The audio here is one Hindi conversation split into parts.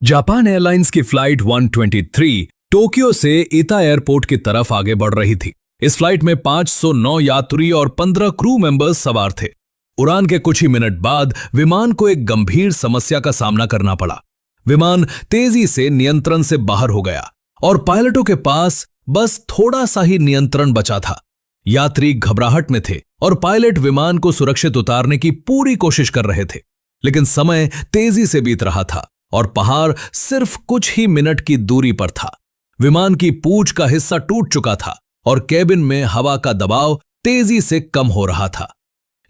जापान एयरलाइंस की फ्लाइट 123 टोक्यो से इता एयरपोर्ट की तरफ आगे बढ़ रही थी। इस फ्लाइट में 509 यात्री और 15 क्रू मेंबर्स सवार थे। उड़ान के कुछ ही मिनट बाद विमान को एक गंभीर समस्या का सामना करना पड़ा। विमान तेजी से नियंत्रण से बाहर हो गया और पायलटों के पास बस थोड़ा सा ही नियंत्रण बचा था। यात्री घबराहट में थे और पायलट विमान को सुरक्षित उतारने की पूरी कोशिश कर रहे थे, लेकिन समय तेजी से बीत रहा था और पहाड़ सिर्फ कुछ ही मिनट की दूरी पर था। विमान की पूंछ का हिस्सा टूट चुका था और केबिन में हवा का दबाव तेजी से कम हो रहा था।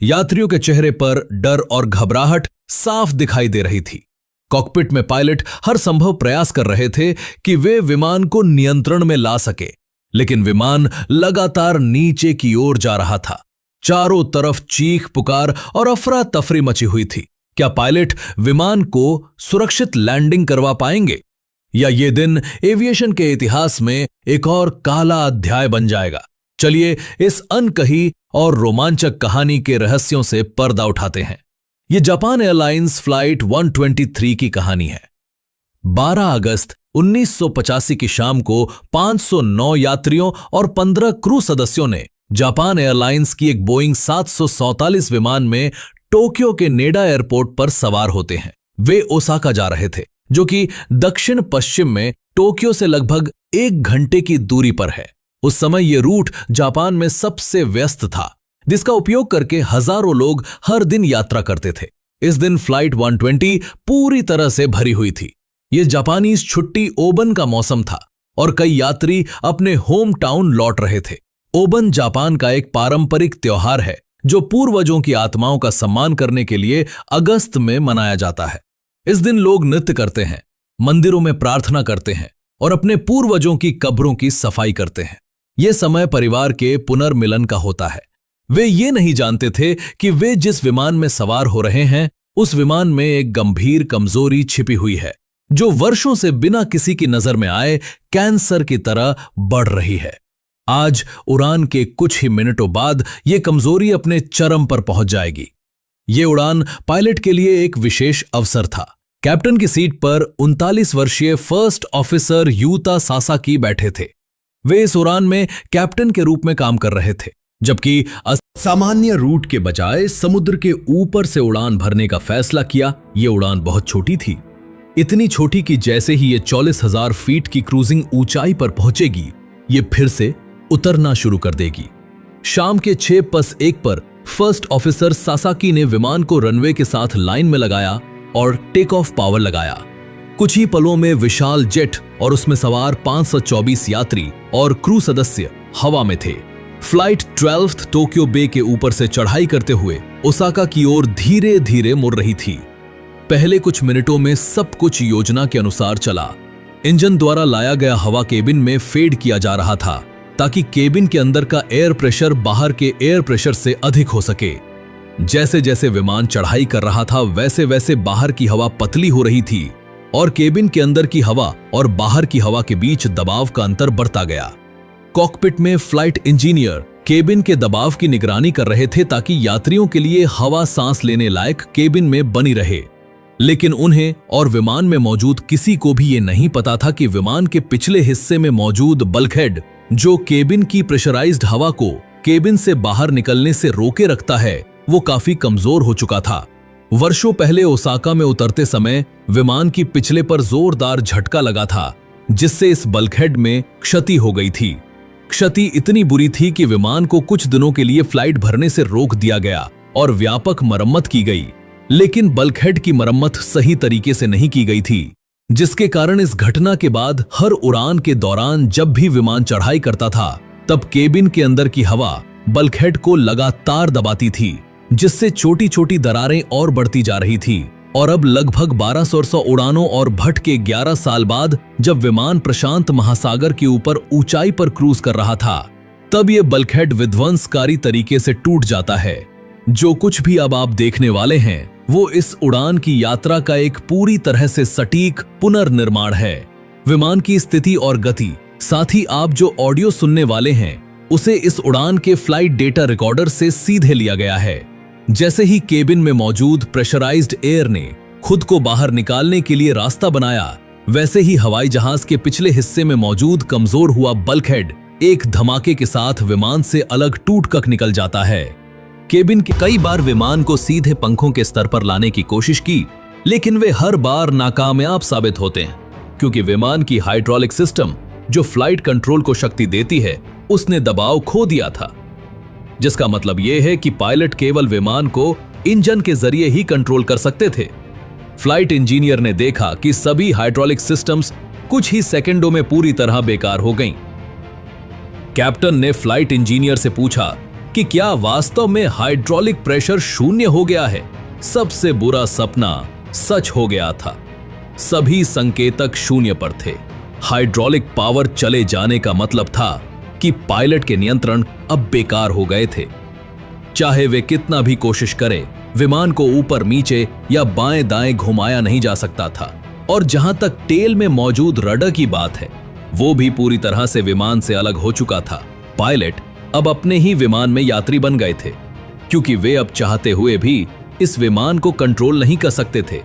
यात्रियों के चेहरे पर डर और घबराहट साफ दिखाई दे रही थी। कॉकपिट में पायलट हर संभव प्रयास कर रहे थे कि वे विमान को नियंत्रण में ला सके, लेकिन विमान लगातार नीचे की ओर जा रहा था। चारों तरफ चीख पुकार और अफरा तफरी मची हुई थी। क्या पायलट विमान को सुरक्षित लैंडिंग करवा पाएंगे, या ये दिन एविएशन के इतिहास में एक और काला अध्याय बन जाएगा? चलिए इस अनकही और रोमांचक कहानी के रहस्यों से पर्दा उठाते हैं। ये जापान एयरलाइंस फ्लाइट 123 की कहानी है। 12 अगस्त 1985 की शाम को 509 यात्रियों और 15 क्रू सदस्यों ने जापान एयरलाइंस की एक बोइंग 747 विमान में टोक्यो के नेडा एयरपोर्ट पर सवार होते हैं। वे ओसाका जा रहे थे, जो कि दक्षिण पश्चिम में टोक्यो से लगभग 1 घंटे की दूरी पर है। उस समय यह रूट जापान में सबसे व्यस्त था, जिसका उपयोग करके हजारों लोग हर दिन यात्रा करते थे। इस दिन फ्लाइट 120 पूरी तरह से भरी हुई थी। यह जापानी छुट्टी ओबन का मौसम था और कई यात्री अपने होम टाउन लौट रहे थे। ओबन जापान का एक पारंपरिक त्योहार है जो पूर्वजों की आत्माओं का सम्मान करने के लिए अगस्त में मनाया जाता है। इस दिन लोग नृत्य करते हैं, मंदिरों में प्रार्थना करते हैं और अपने पूर्वजों की कब्रों की सफाई करते हैं। यह समय परिवार के पुनर्मिलन का होता है। वे ये नहीं जानते थे कि वे जिस विमान में सवार हो रहे हैं, उस विमान में एक गंभीर कमजोरी छिपी हुई है, जो वर्षों से बिना किसी की नजर में आए कैंसर की तरह बढ़ रही है। आज उड़ान के कुछ ही मिनटों बाद यह कमजोरी अपने चरम पर पहुंच जाएगी। यह उड़ान पायलट के लिए एक विशेष अवसर था। कैप्टन की सीट पर 39 वर्षीय फर्स्ट ऑफिसर यूता सासाकी बैठे थे। वे इस उड़ान में कैप्टन के रूप में काम कर रहे थे, जबकि सामान्य रूट के बजाय समुद्र के ऊपर से उड़ान भरने का फैसला किया। यह उड़ान बहुत छोटी थी, इतनी छोटी कि जैसे ही यह 44,000 फीट की क्रूजिंग ऊंचाई पर पहुंचेगी, ये फिर से उतरना शुरू कर देगी। शाम के 6+1 पर फर्स्ट ऑफिसर सासाकी ने विमान को रनवे के साथ लाइन में लगाया और टेक ऑफ पावर लगाया। कुछ ही पलों में विशाल जेट और उसमें सवार 524 यात्री और क्रू सदस्य हवा में थे। फ्लाइट 12 टोक्यो बे के ऊपर से चढ़ाई करते हुए ओसाका की ओर धीरे धीरे मुड़ रही थी। पहले कुछ मिनटों में सब कुछ योजना के अनुसार चला। इंजन द्वारा लाया गया हवा केबिन में फेड किया जा रहा था, ताकि केबिन के अंदर का एयर प्रेशर बाहर के एयर प्रेशर से अधिक हो सके। जैसे जैसे विमान चढ़ाई कर रहा था, वैसे वैसे बाहर की हवा पतली हो रही थी और केबिन के अंदर की हवा और बाहर की हवा के बीच दबाव का अंतर बढ़ता गया। कॉकपिट में फ्लाइट इंजीनियर केबिन के दबाव की निगरानी कर रहे थे, ताकि यात्रियों के लिए हवा सांस लेने लायक केबिन में बनी रहे। लेकिन उन्हें और विमान में मौजूद किसी को भी ये नहीं पता था कि विमान के पिछले हिस्से में मौजूद बल्कहेड, जो केबिन की प्रेशराइज्ड हवा को केबिन से बाहर निकलने से रोके रखता है, वो काफी कमजोर हो चुका था। वर्षों पहले ओसाका में उतरते समय विमान की पिछले पर जोरदार झटका लगा था, जिससे इस बल्कहेड में क्षति हो गई थी। क्षति इतनी बुरी थी कि विमान को कुछ दिनों के लिए फ्लाइट भरने से रोक दिया गया और व्यापक मरम्मत की गई। लेकिन बल्कहेड की मरम्मत सही तरीके से नहीं की गई थी, जिसके कारण इस घटना के बाद हर उड़ान के दौरान जब भी विमान चढ़ाई करता था, तब केबिन के अंदर की हवा बल्कहेड को लगातार दबाती थी, जिससे छोटी छोटी दरारें और बढ़ती जा रही थी। और अब लगभग 1200 उड़ानों और भट के 11 साल बाद जब विमान प्रशांत महासागर के ऊपर ऊंचाई पर क्रूज कर रहा था, तब यह बल्कहेड विध्वंसकारी तरीके से टूट जाता है। जो कुछ भी अब आप देखने वाले हैं, वो इस उड़ान की यात्रा का एक पूरी तरह से सटीक पुनर्निर्माण है। विमान की स्थिति और गति, साथ ही आप जो ऑडियो सुनने वाले हैं, उसे इस उड़ान के फ्लाइट डेटा रिकॉर्डर से सीधे लिया गया है। जैसे ही केबिन में मौजूद प्रेशराइज्ड एयर ने खुद को बाहर निकालने के लिए रास्ता बनाया, वैसे ही हवाई जहाज के पिछले हिस्से में मौजूद कमजोर हुआ बल्कहेड एक धमाके के साथ विमान से अलग टूटकर निकल जाता है। केबिन के कई बार विमान को सीधे पंखों के स्तर पर लाने की कोशिश की, लेकिन वे हर बार नाकामयाब साबित होते हैं, क्योंकि विमान की हाइड्रोलिक सिस्टम जो फ्लाइट कंट्रोल को शक्ति देती है, उसने दबाव खो दिया था। जिसका मतलब यह है कि पायलट केवल विमान को इंजन के जरिए ही कंट्रोल कर सकते थे। फ्लाइट इंजीनियर ने देखा कि सभी हाइड्रोलिक सिस्टम्स कुछ ही सेकंडों में पूरी तरह बेकार हो गईं। कैप्टन ने फ्लाइट इंजीनियर से पूछा कि क्या वास्तव में हाइड्रोलिक प्रेशर शून्य हो गया है? सबसे बुरा सपना सच हो गया था। सभी संकेतक शून्य पर थे। हाइड्रोलिक पावर चले जाने का मतलब था कि पायलट के नियंत्रण अब बेकार हो गए थे। चाहे वे कितना भी कोशिश करें, विमान को ऊपर नीचे या बाएं दाएं घुमाया नहीं जा सकता था। और जहां तक टेल में मौजूद रडर की बात है, वो भी पूरी तरह से विमान से अलग हो चुका था। पायलट अब अपने ही विमान में यात्री बन गए थे, क्योंकि वे अब चाहते हुए भी इस विमान को कंट्रोल नहीं कर सकते थे।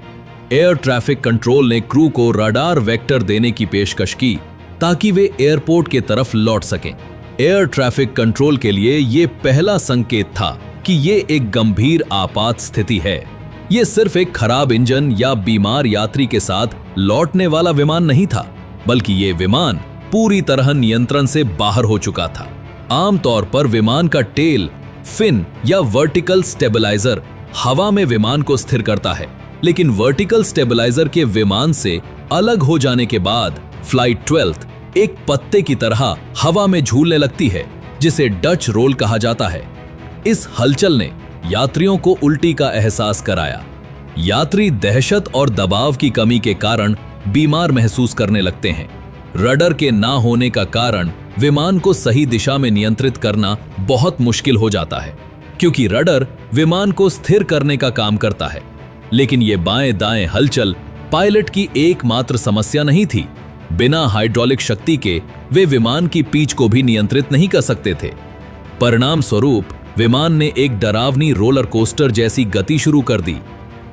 एयर ट्रैफिक कंट्रोल ने क्रू को रडार वेक्टर देने की पेशकश की ताकि वे एयरपोर्ट के तरफ लौट सकें। एयर ट्रैफिक कंट्रोल के लिए यह पहला संकेत था कि ये एक गंभीर आपात स्थिति है। ये सिर्फ एक खराब इंजन या बीमार यात्री के साथ लौटने वाला विमान नहीं था, बल्कि ये विमान पूरी तरह नियंत्रण से बाहर हो चुका था। आमतौर पर विमान का टेल, फिन या वर्टिकल स्टेबलाइजर हवा में विमान को स्थिर करता है, लेकिन वर्टिकल स्टेबलाइजर के विमान से अलग हो जाने के बाद फ्लाइट 12 एक पत्ते की तरह हवा में झूलने लगती है, जिसे डच रोल कहा जाता है। इस हलचल ने यात्रियों को उल्टी का एहसास कराया। यात्री दहशत और दबाव की कमी के कारण बीमार महसूस करने लगते हैं। रडर के ना होने का कारण विमान को सही दिशा में नियंत्रित करना बहुत मुश्किल हो जाता है, क्योंकि रडर विमान को स्थिर करने का काम करता है। लेकिन ये बाएं दाएं हलचल पायलट की एकमात्र समस्या नहीं थी। बिना हाइड्रोलिक शक्ति के वे विमान की पिच को भी नियंत्रित नहीं कर सकते थे। परिणाम स्वरूप विमान ने एक डरावनी रोलर कोस्टर जैसी गति शुरू कर दी।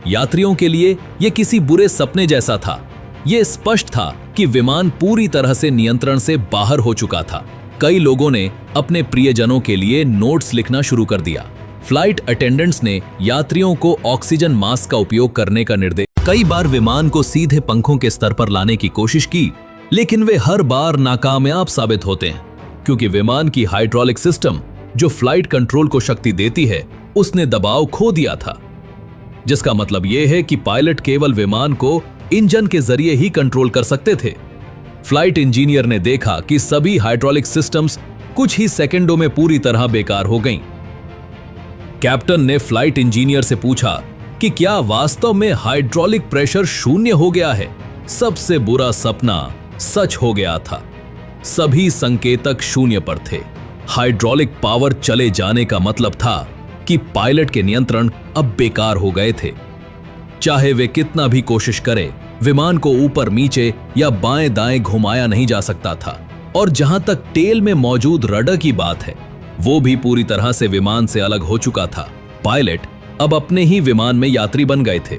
यात्रियों के लिए यह किसी बुरे सपने जैसा था। यह स्पष्ट था कि विमान पूरी तरह से नियंत्रण से बाहर हो चुका था। कई लोगों ने अपने प्रियजनों के लिए नोट्स लिखना शुरू कर दिया। फ्लाइट अटेंडेंट्स ने यात्रियों को ऑक्सीजन मास्क का उपयोग करने का निर्देश। कई बार विमान को सीधे पंखों के स्तर पर लाने की कोशिश की, लेकिन वे हर बार नाकामयाब साबित होते हैं, क्योंकि विमान की हाइड्रोलिक सिस्टम जो फ्लाइट कंट्रोल को शक्ति देती है, उसने दबाव खो दिया था। जिसका मतलब यह है कि पायलट केवल विमान को इंजन के जरिए ही कंट्रोल कर सकते थे। फ्लाइट इंजीनियर ने देखा कि सभी हाइड्रोलिक सिस्टम्स कुछ ही सेकंडों में पूरी तरह बेकार हो गईं। कैप्टन ने फ्लाइट इंजीनियर से पूछा कि क्या वास्तव में हाइड्रोलिक प्रेशर शून्य हो गया है? सबसे बुरा सपना सच हो गया था। सभी संकेतक शून्य पर थे। हाइड्रोलिक पावर चले जाने का मतलब था कि पायलट के नियंत्रण अब बेकार हो गए थे। चाहे वे कितना भी कोशिश करें, विमान को ऊपर नीचे या बाएं दाएं घुमाया नहीं जा सकता था। और जहां तक टेल में मौजूद रडर की बात है, वो भी पूरी तरह से विमान से अलग हो चुका था। पायलट अब अपने ही विमान में यात्री बन गए थे,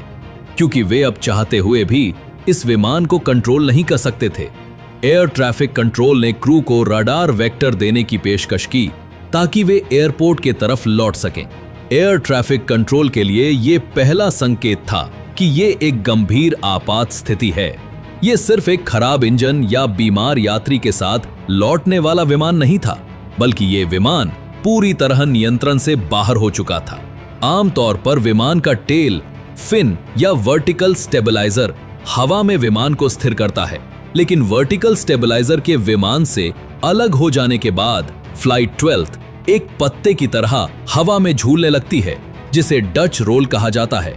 क्योंकि वे अब चाहते हुए भी इस विमान को कंट्रोल नहीं कर सकते थे। एयर ट्रैफिक कंट्रोल ने क्रू को रडार वेक्टर देने की पेशकश की ताकि वे एयरपोर्ट के तरफ लौट सकें। एयर ट्रैफिक कंट्रोल के लिए यह पहला संकेत था कि यह एक गंभीर आपात स्थिति है। यह सिर्फ एक खराब इंजन या बीमार यात्री के साथ लौटने वाला विमान नहीं था, बल्कि यह विमान पूरी तरह नियंत्रण से बाहर हो चुका था। आमतौर पर विमान का टेल, फिन या वर्टिकल स्टेबलाइजर हवा में विमान को स्थिर करता है, लेकिन वर्टिकल स्टेबलाइजर के विमान से अलग हो जाने के बाद फ्लाइट 12 एक पत्ते की तरह हवा में झूलने लगती है, जिसे डच रोल कहा जाता है।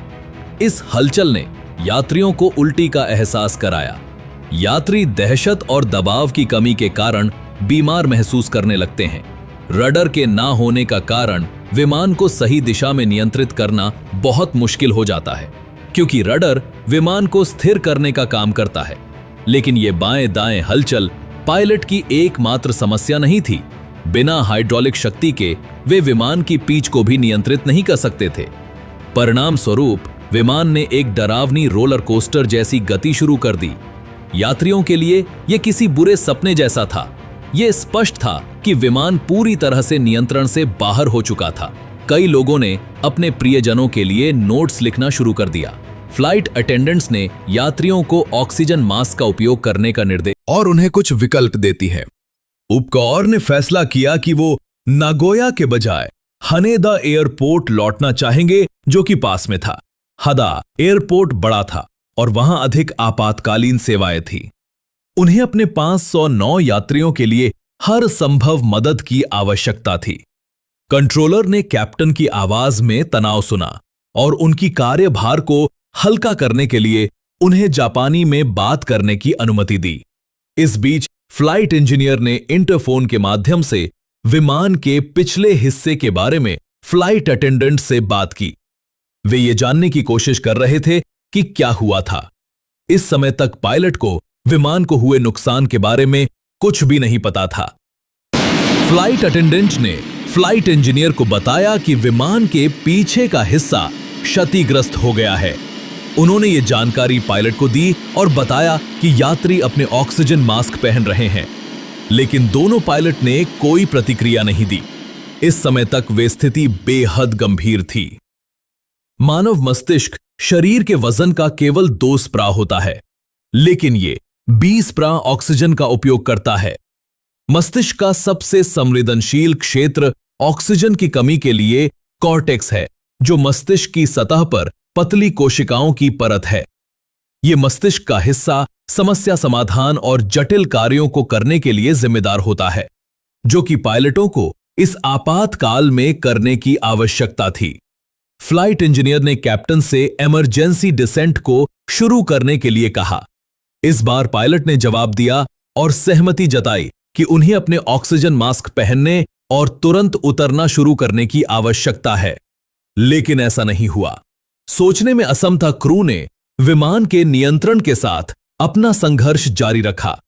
इस हलचल ने यात्रियों को उल्टी का एहसास कराया। यात्री दहशत और दबाव की कमी के कारण बीमार महसूस करने लगते हैं। रडर के ना होने का कारण विमान को सही दिशा में नियंत्रित करना बहुत मुश्किल हो जाता है, क्योंकि रडर विमान को स्थिर करने का काम करता है। लेकिन ये बाएं दाएं हलचल पायलट की एकमात्र समस्या नहीं थी। बिना हाइड्रोलिक शक्ति के वे विमान की पिच को भी नियंत्रित नहीं कर सकते थे। परिणाम स्वरूप विमान ने एक डरावनी रोलर कोस्टर जैसी गति शुरू कर दी। यात्रियों के लिए यह किसी बुरे सपने जैसा था। यह स्पष्ट था कि विमान पूरी तरह से नियंत्रण से बाहर हो चुका था। कई लोगों ने अपने प्रियजनों के लिए नोट्स लिखना शुरू कर दिया। फ्लाइट अटेंडेंट्स ने यात्रियों को ऑक्सीजन मास्क का उपयोग करने का निर्देश और उन्हें कुछ विकल्प देती है। उपकौर ने फैसला किया कि वो नागोया के बजाय हनेदा एयरपोर्ट लौटना चाहेंगे, जो कि पास में था। हदा एयरपोर्ट बड़ा था और वहां अधिक आपातकालीन सेवाएं थी। उन्हें अपने 509 यात्रियों के लिए हर संभव मदद की आवश्यकता थी। कंट्रोलर ने कैप्टन की आवाज में तनाव सुना और उनकी कार्यभार को हल्का करने के लिए उन्हें जापानी में बात करने की अनुमति दी। इस बीच फ्लाइट इंजीनियर ने इंटरफोन के माध्यम से विमान के पिछले हिस्से के बारे में फ्लाइट अटेंडेंट से बात की। वे ये जानने की कोशिश कर रहे थे कि क्या हुआ था। इस समय तक पायलट को विमान को हुए नुकसान के बारे में कुछ भी नहीं पता था। फ्लाइट अटेंडेंट ने फ्लाइट इंजीनियर को बताया कि विमान के पीछे का हिस्सा क्षतिग्रस्त हो गया है। उन्होंने ये जानकारी पायलट को दी और बताया कि यात्री अपने ऑक्सीजन मास्क पहन रहे हैं, लेकिन दोनों पायलट ने कोई प्रतिक्रिया नहीं दी। इस समय तक वे स्थिति बेहद गंभीर थी। मानव मस्तिष्क शरीर के वजन का केवल 2 स्प्रा होता है, लेकिन ये 20 स्प्रा ऑक्सीजन का उपयोग करता है। मस्तिष्क का सबसे संवेदनशील क्षेत्र ऑक्सीजन की कमी के लिए कॉर्टेक्स है, जो मस्तिष्क की सतह पर पतली कोशिकाओं की परत है। यह मस्तिष्क का हिस्सा समस्या समाधान और जटिल कार्यों को करने के लिए जिम्मेदार होता है, जो कि पायलटों को इस आपातकाल में करने की आवश्यकता थी। फ्लाइट इंजीनियर ने कैप्टन से इमरजेंसी डिसेंट को शुरू करने के लिए कहा। इस बार पायलट ने जवाब दिया और सहमति जताई कि उन्हें अपने ऑक्सीजन मास्क पहनने और तुरंत उतरना शुरू करने की आवश्यकता है, लेकिन ऐसा नहीं हुआ। सोचने में असम था क्रू ने विमान के नियंत्रण के साथ अपना संघर्ष जारी रखा।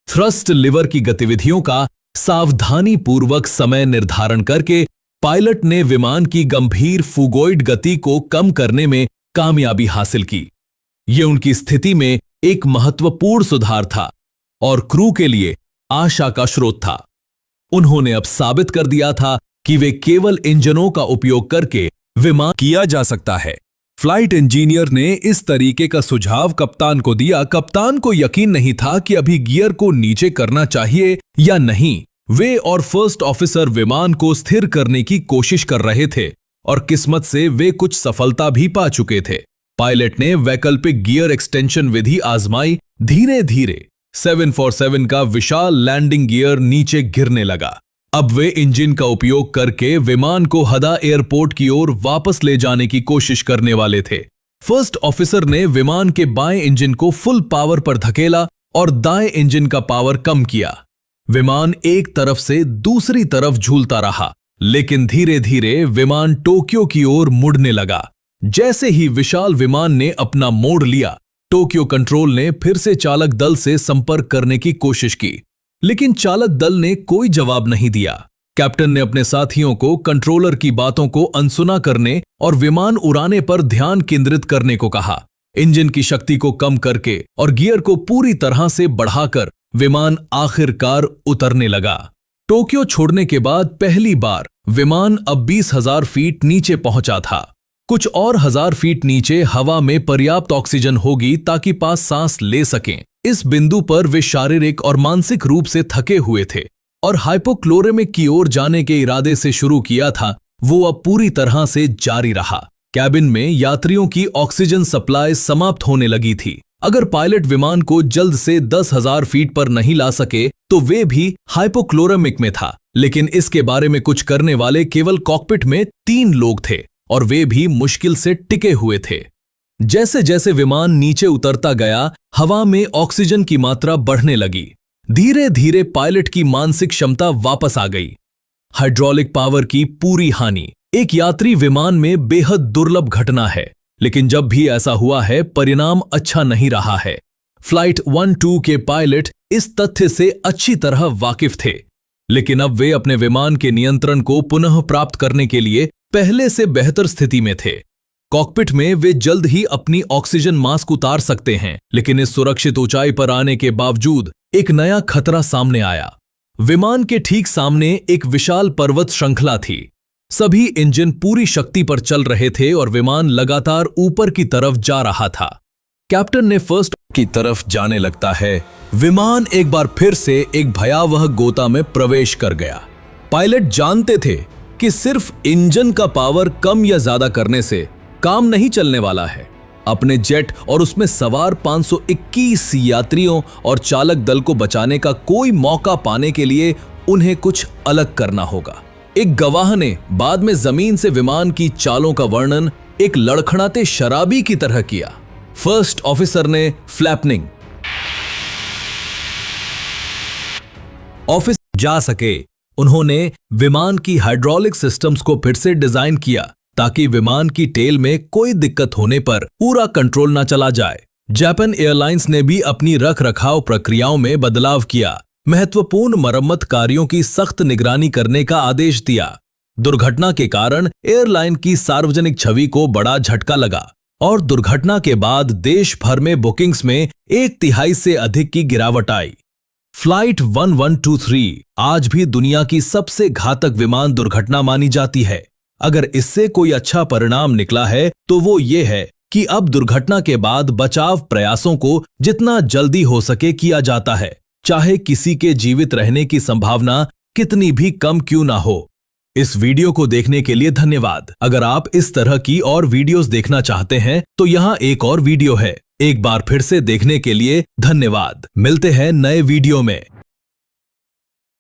थ्रस्ट लिवर की गतिविधियों का सावधानीपूर्वक समय निर्धारण करके पायलट ने विमान की गंभीर फुगोइड गति को कम करने में कामयाबी हासिल की। यह उनकी स्थिति में एक महत्वपूर्ण सुधार था और क्रू के लिए आशा का स्रोत था। उन्होंने अब साबित कर दिया था कि वे केवल इंजनों का उपयोग करके विमान किया जा सकता है। फ्लाइट इंजीनियर ने इस तरीके का सुझाव कप्तान को दिया। कप्तान को यकीन नहीं था कि अभी गियर को नीचे करना चाहिए या नहीं। वे और फर्स्ट ऑफिसर विमान को स्थिर करने की कोशिश कर रहे थे और किस्मत से वे कुछ सफलता भी पा चुके थे। पायलट ने वैकल्पिक गियर एक्सटेंशन विधि आजमाई। धीरे धीरे 747 का विशाल लैंडिंग गियर नीचे गिरने लगा। अब वे इंजन का उपयोग करके विमान को हदा एयरपोर्ट की ओर वापस ले जाने की कोशिश करने वाले थे। फर्स्ट ऑफिसर ने विमान के बाएं इंजन को फुल पावर पर धकेला और दाएं इंजन का पावर कम किया। विमान एक तरफ से दूसरी तरफ झूलता रहा, लेकिन धीरे धीरे विमान टोक्यो की ओर मुड़ने लगा। जैसे ही विशाल विमान ने अपना मोड़ लिया, टोक्यो कंट्रोल ने फिर से चालक दल से संपर्क करने की कोशिश की, लेकिन चालक दल ने कोई जवाब नहीं दिया। कैप्टन ने अपने साथियों को कंट्रोलर की बातों को अनसुना करने और विमान उड़ाने पर ध्यान केंद्रित करने को कहा। इंजन की शक्ति को कम करके और गियर को पूरी तरह से बढ़ाकर विमान आखिरकार उतरने लगा। टोक्यो छोड़ने के बाद पहली बार विमान अब 20,000 फीट नीचे पहुंचा था। कुछ और 1000 फीट नीचे हवा में पर्याप्त ऑक्सीजन होगी ताकि पास सांस ले सकें। इस बिंदु पर वे शारीरिक और मानसिक रूप से थके हुए थे और हाइपोक्लोरेमिक की ओर जाने के इरादे से शुरू किया था, वो अब पूरी तरह से जारी रहा। कैबिन में यात्रियों की ऑक्सीजन सप्लाई समाप्त होने लगी थी। अगर पायलट विमान को जल्द से 10,000 फीट पर नहीं ला सके तो वे भी हाइपोक्लोरेमिक में था, लेकिन इसके बारे में कुछ करने वाले केवल कॉकपिट में 3 लोग थे और वे भी मुश्किल से टिके हुए थे। जैसे जैसे विमान नीचे उतरता गया, हवा में ऑक्सीजन की मात्रा बढ़ने लगी। धीरे धीरे पायलट की मानसिक क्षमता वापस आ गई। हाइड्रोलिक पावर की पूरी हानि एक यात्री विमान में बेहद दुर्लभ घटना है, लेकिन जब भी ऐसा हुआ है परिणाम अच्छा नहीं रहा है। फ्लाइट 12 के पायलट इस तथ्य से अच्छी तरह वाकिफ थे, लेकिन अब वे अपने विमान के नियंत्रण को पुनः प्राप्त करने के लिए पहले से बेहतर स्थिति में थे। कॉकपिट में वे जल्द ही अपनी ऑक्सीजन मास्क उतार सकते हैं, लेकिन इस सुरक्षित ऊंचाई पर आने के बावजूद एक नया खतरा सामने आया। विमान के ठीक सामने एक विशाल पर्वत श्रृंखला थी। सभी इंजन पूरी शक्ति पर चल रहे थे और विमान लगातार ऊपर की तरफ जा रहा था। कैप्टन ने फर्स्ट की तरफ जाने लगता है। विमान एक बार फिर से एक भयावह गोता में प्रवेश कर गया। पायलट जानते थे कि सिर्फ इंजन का पावर कम या ज्यादा करने से काम नहीं चलने वाला है। अपने जेट और उसमें सवार 521 यात्रियों और चालक दल को बचाने का कोई मौका पाने के लिए उन्हें कुछ अलग करना होगा। एक गवाह ने बाद में जमीन से विमान की चालों का वर्णन एक लड़खड़ाते शराबी की तरह किया। फर्स्ट ऑफिसर ने फ्लैपनिंग ऑफिस जा सके। उन्होंने विमान की हाइड्रोलिक सिस्टम्स को फिर से डिजाइन किया ताकि विमान की टेल में कोई दिक्कत होने पर पूरा कंट्रोल न चला जाए। जापान एयरलाइंस ने भी अपनी रख रखाव प्रक्रियाओं में बदलाव किया, महत्वपूर्ण मरम्मत कार्यों की सख्त निगरानी करने का आदेश दिया। दुर्घटना के कारण एयरलाइन की सार्वजनिक छवि को बड़ा झटका लगा और दुर्घटना के बाद देश भर में बुकिंग्स में 1/3 से अधिक की गिरावट आई। फ्लाइट 1123 आज भी दुनिया की सबसे घातक विमान दुर्घटना मानी जाती है। अगर इससे कोई अच्छा परिणाम निकला है तो वो ये है कि अब दुर्घटना के बाद बचाव प्रयासों को जितना जल्दी हो सके किया जाता है, चाहे किसी के जीवित रहने की संभावना कितनी भी कम क्यों ना हो। इस वीडियो को देखने के लिए धन्यवाद। अगर आप इस तरह की और वीडियोस देखना चाहते हैं तो यहाँ एक और वीडियो है। एक बार फिर से देखने के लिए धन्यवाद। मिलते हैं नए वीडियो में।